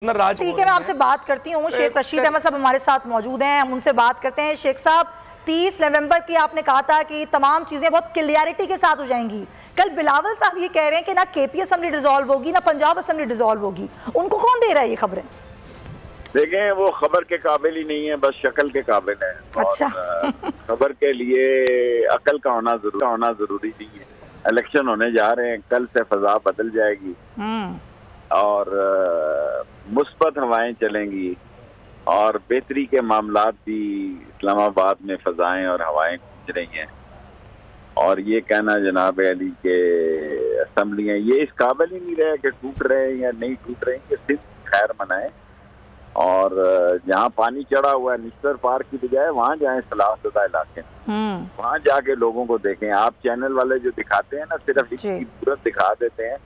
ठीक है, मैं आपसे बात करती हूँ। शेख रशीद अहमद साहब हमारे साथ मौजूद हैं, हम उनसे बात करते हैं। शेख साहब, 30 नवंबर की आपने कहा था कि तमाम चीज़ें बहुत क्लियरिटी के साथ हो जाएंगी। कल बिलावल साहब ये कह रहे हैं कि ना केपी असेंबली डिसॉल्व होगी ना पंजाब असेंबली डिसॉल्व होगी। उनको कौन दे रहा है ये खबरें? देखें, वो खबर के काबिल ही नहीं है, बस शक्ल के काबिल है। अच्छा। खबर के लिए अकल का होना जरूरी नहीं है। इलेक्शन होने जा रहे हैं, कल से फजा बदल जाएगी और मुस्बत हवाएं चलेंगी और बेहतरी के मामलात भी इस्लामाबाद में फजाएं और हवाएं गूंज रही हैं। और ये कहना जनाब अली के असम्बलियाँ ये इस काबिल ही नहीं रहे कि टूट रहे हैं या नहीं टूट रहे हैं, कि सिर्फ खैर मनाएं और जहाँ पानी चढ़ा हुआ है निश्तर पार की बजाय वहाँ जाएं सलाहशुदा इलाके में, वहाँ जाके लोगों को देखें। आप चैनल वाले जो दिखाते हैं ना, सिर्फ इसकी सूरत दिखा देते हैं,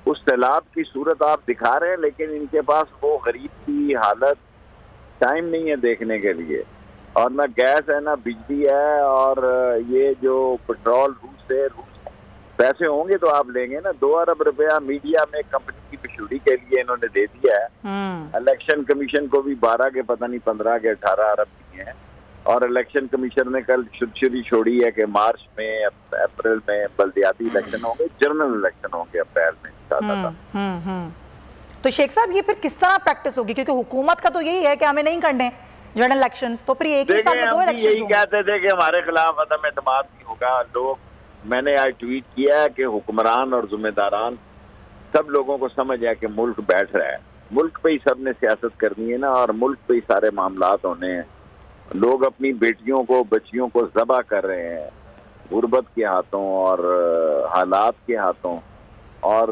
उस सैलाब की सूरत आप दिखा रहे हैं, लेकिन इनके पास वो गरीब की हालत टाइम नहीं है देखने के लिए। और ना गैस है ना बिजली है, और ये जो पेट्रोल रूस से पैसे होंगे तो आप लेंगे ना। 2 अरब रुपया मीडिया में कंपनी की मशहूरी के लिए इन्होंने दे दिया है। इलेक्शन कमीशन को भी 12 के पता नहीं 15 के 18 अरब दिए हैं। और इलेक्शन कमीशन ने कल शुरू छोड़ी है कि मार्च में अप्रैल में बल्दियाती इलेक्शन होंगे, जनरल इलेक्शन होंगे अप्रैल में। तो शेख साहब ये फिर किस तरह प्रैक्टिस होगी, क्योंकि हुकूमत का तो यही है कि हमें नहीं करने जनरल इलेक्शंस, तो फिर एक ही साल में 2 इलेक्शन यही कहते थे कि हमारे खिलाफ अदम एतमाद नहीं होगा। लोग, मैंने आज ट्वीट किया है कि हुक्मरान और जिम्मेदारान सब लोगों को समझ है कि मुल्क बैठ रहा है, मुल्क पे ही सब ने सियासत करनी है ना, और मुल्क पे ही सारे मामलात होने हैं। लोग अपनी बेटियों को बच्चियों को ज़बह कर रहे हैं गुर्बत के हाथों और हालात के हाथों। और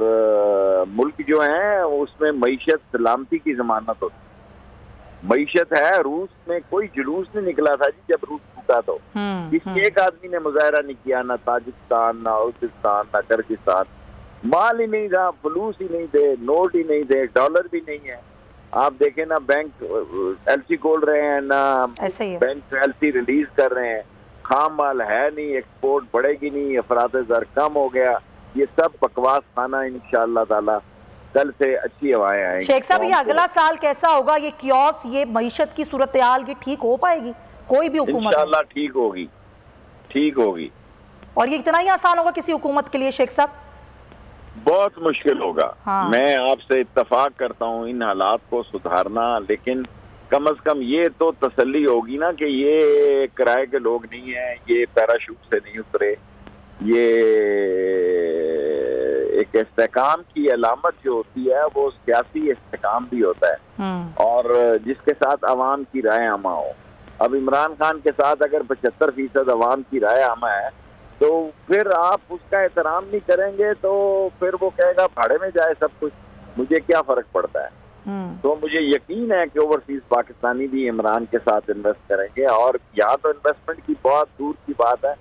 मुल्क जो है उसमें मईशत सलामती की जमानत होती है। मईशत है, रूस में कोई जुलूस नहीं निकला था जी जब रूस टूटा, तो किसी एक आदमी ने मुजाहरा नहीं किया, ना ताजिकिस्तान ना उज्बेकिस्तान ना किर्गिस्तान। माल ही नहीं था, फलूस ही नहीं थे, नोट ही नहीं थे, डॉलर भी नहीं है। आप देखें ना, बैंक एलसी खोल रहे हैं ना, बैंक एलसी रिलीज कर रहे हैं, खाम माल है नहीं, एक्सपोर्ट बढ़ेगी नहीं, अफराद ज़र कम हो गया। ये सब बकवास खाना। इंशाअल्लाह ताला कल से अच्छी हवाएं आएंगी। शेख साहब, ये अगला साल कैसा होगा? ये कियोस, ये मईशत की सूरत हाल की ठीक हो पाएगी? कोई भी हुकूमत इंशाअल्लाह ठीक होगी, ठीक होगी। और ये इतना ही आसान होगा किसी हुकूमत के लिए शेख साहब? बहुत मुश्किल होगा। हाँ। मैं आपसे इत्तफाक करता हूँ इन हालात को सुधारना, लेकिन कम से कम ये तो तसल्ली होगी ना कि ये किराए के लोग नहीं है, ये पैराशूट से नहीं उतरे, ये एक इस्तेकाम की अलामत जो होती है वो सियासी इस्तेकाम भी होता है, और जिसके साथ अवाम की राय आमा हो। अब इमरान खान के साथ अगर 75% अवाम की राय आमा है, तो फिर आप उसका एहतराम नहीं करेंगे तो फिर वो कहेगा भाड़े में जाए सब कुछ, मुझे क्या फर्क पड़ता है। तो मुझे यकीन है कि ओवरसीज पाकिस्तानी भी इमरान के साथ इन्वेस्ट करेंगे। और यहाँ तो इन्वेस्टमेंट की बहुत दूर की बात है,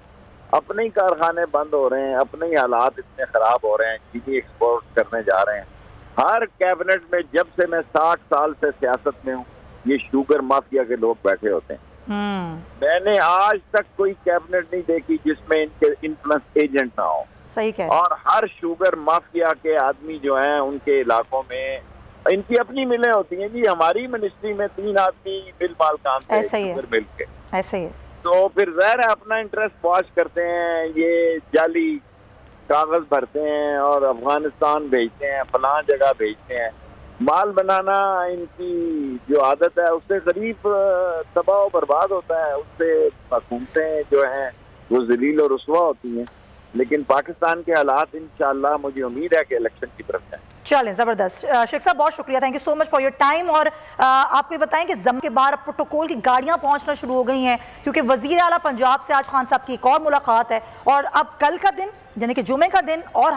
अपने ही कारखाने बंद हो रहे हैं, अपने ही हालात इतने खराब हो रहे हैं, चीनी एक्सपोर्ट करने जा रहे हैं। हर कैबिनेट में, जब से मैं 60 साल से सियासत में हूँ, ये शुगर माफिया के लोग बैठे होते हैं। मैंने आज तक कोई कैबिनेट नहीं देखी जिसमें इनके इन्फ्लुएंस एजेंट ना हो। सही कह। और हर शुगर माफिया के आदमी जो हैं उनके इलाकों में इनकी अपनी मिलें होती हैं जी। हमारी मिनिस्ट्री में 3 आदमी मिल मालकान थे, शुगर मिल के। ऐसे ही तो फिर ज़ाहिर है अपना इंटरेस्ट वॉच करते हैं, ये जाली कागज भरते हैं और अफगानिस्तान भेजते हैं, फलां जगह भेजते हैं। माल बनाना इनकी जो आदत है उससे गरीब तबाह और बर्बाद होता है, उससे हुकूमतें जो हैं वो जलील और रुसवा होती हैं। लेकिन पाकिस्तान के हालात इंशाअल्लाह मुझे उम्मीद है कि इलेक्शन की तरफ है। चलें, ज़बरदस्त। शेख साहब बहुत शुक्रिया, thank you so much for your time. और आपको ये बताएं कि जम के बाहर अब प्रोटोकॉल की गाड़ियां पहुंचना शुरू हो गई हैं, क्योंकि वजीर आला पंजाब से आज खान साहब की एक और मुलाकात है। और अब कल का दिन यानी कि जुमे का दिन और